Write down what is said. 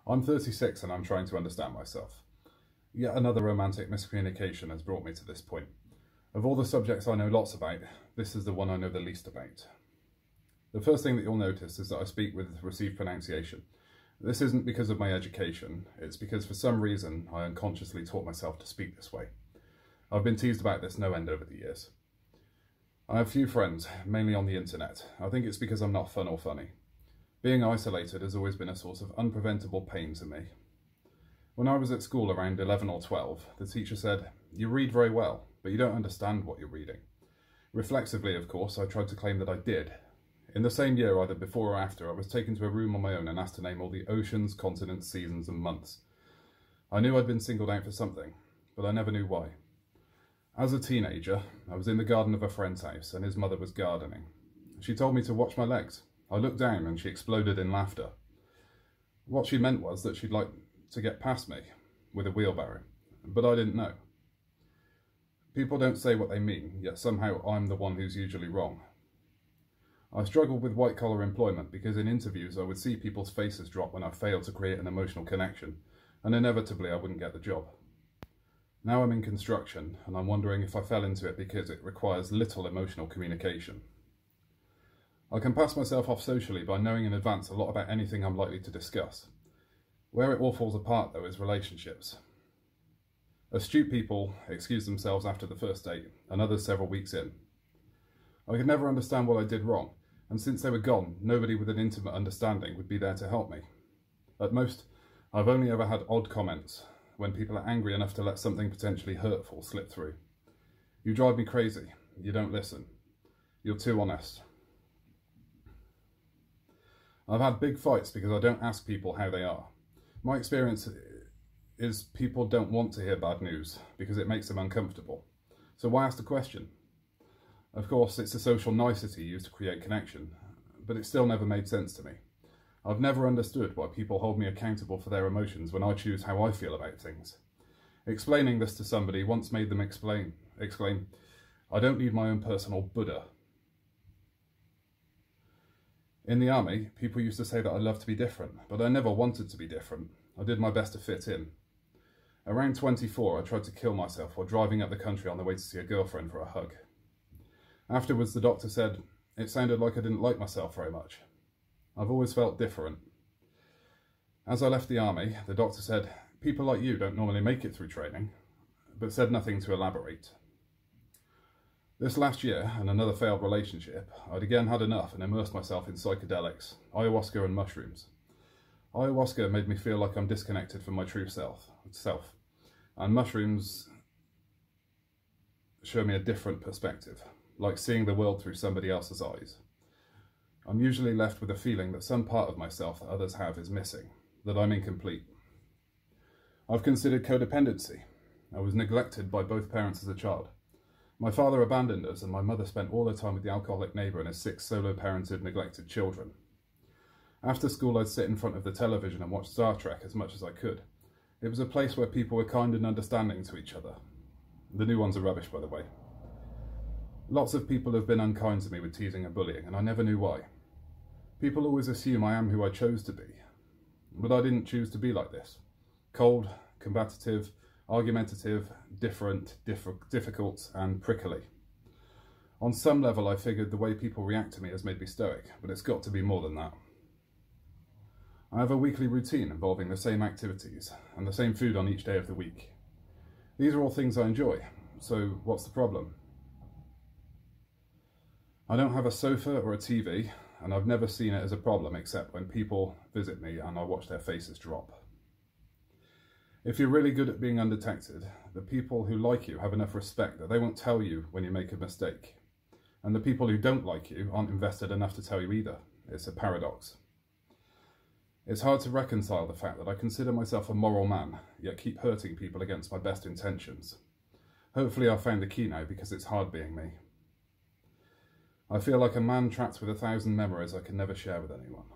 I'm 36 and I'm trying to understand myself. Yet another romantic miscommunication has brought me to this point. Of all the subjects I know lots about, this is the one I know the least about. The first thing that you'll notice is that I speak with received pronunciation. This isn't because of my education, it's because for some reason I unconsciously taught myself to speak this way. I've been teased about this no end over the years. I have few friends, mainly on the internet. I think it's because I'm not fun or funny. Being isolated has always been a source of unpreventable pain to me. When I was at school around 11 or 12, the teacher said, "You read very well, but you don't understand what you're reading." Reflexively, of course, I tried to claim that I did. In the same year, either before or after, I was taken to a room on my own and asked to name all the oceans, continents, seasons and months. I knew I'd been singled out for something, but I never knew why. As a teenager, I was in the garden of a friend's house and his mother was gardening. She told me to watch my legs. I looked down and she exploded in laughter. What she meant was that she'd like to get past me with a wheelbarrow, but I didn't know. People don't say what they mean, yet somehow I'm the one who's usually wrong. I struggled with white-collar employment because in interviews I would see people's faces drop when I failed to create an emotional connection, and inevitably I wouldn't get the job. Now I'm in construction, and I'm wondering if I fell into it because it requires little emotional communication. I can pass myself off socially by knowing in advance a lot about anything I'm likely to discuss. Where it all falls apart, though, is relationships. Astute people excuse themselves after the first date, and others several weeks in. I could never understand what I did wrong, and since they were gone, nobody with an intimate understanding would be there to help me. At most, I've only ever had odd comments, when people are angry enough to let something potentially hurtful slip through. "You drive me crazy. You don't listen. You're too honest." I've had big fights because I don't ask people how they are. My experience is people don't want to hear bad news because it makes them uncomfortable. So why ask the question? Of course, it's a social nicety used to create connection, but it still never made sense to me. I've never understood why people hold me accountable for their emotions when I choose how I feel about things. Explaining this to somebody once made them exclaim, "I don't need my own personal Buddha." In the army, people used to say that I loved to be different, but I never wanted to be different. I did my best to fit in. Around 24, I tried to kill myself while driving up the country on the way to see a girlfriend for a hug. Afterwards, the doctor said it sounded like I didn't like myself very much. I've always felt different. As I left the army, the doctor said, "People like you don't normally make it through training," but said nothing to elaborate. This last year, and another failed relationship, I'd again had enough and immersed myself in psychedelics, ayahuasca and mushrooms. Ayahuasca made me feel like I'm disconnected from my true self, and mushrooms show me a different perspective, like seeing the world through somebody else's eyes. I'm usually left with a feeling that some part of myself that others have is missing, that I'm incomplete. I've considered codependency. I was neglected by both parents as a child. My father abandoned us and my mother spent all her time with the alcoholic neighbour and his 6 solo-parented, neglected children. After school, I'd sit in front of the television and watch Star Trek as much as I could. It was a place where people were kind and understanding to each other. The new ones are rubbish, by the way. Lots of people have been unkind to me with teasing and bullying, and I never knew why. People always assume I am who I chose to be, but I didn't choose to be like this. Cold, combative, argumentative, difficult, and prickly. On some level, I figured the way people react to me has made me stoic, but it's got to be more than that. I have a weekly routine involving the same activities and the same food on each day of the week. These are all things I enjoy, so what's the problem? I don't have a sofa or a TV, and I've never seen it as a problem except when people visit me and I watch their faces drop. If you're really good at being undetected, the people who like you have enough respect that they won't tell you when you make a mistake. And the people who don't like you aren't invested enough to tell you either. It's a paradox. It's hard to reconcile the fact that I consider myself a moral man, yet keep hurting people against my best intentions. Hopefully I've found the key now because it's hard being me. I feel like a man trapped with 1,000 memories I can never share with anyone.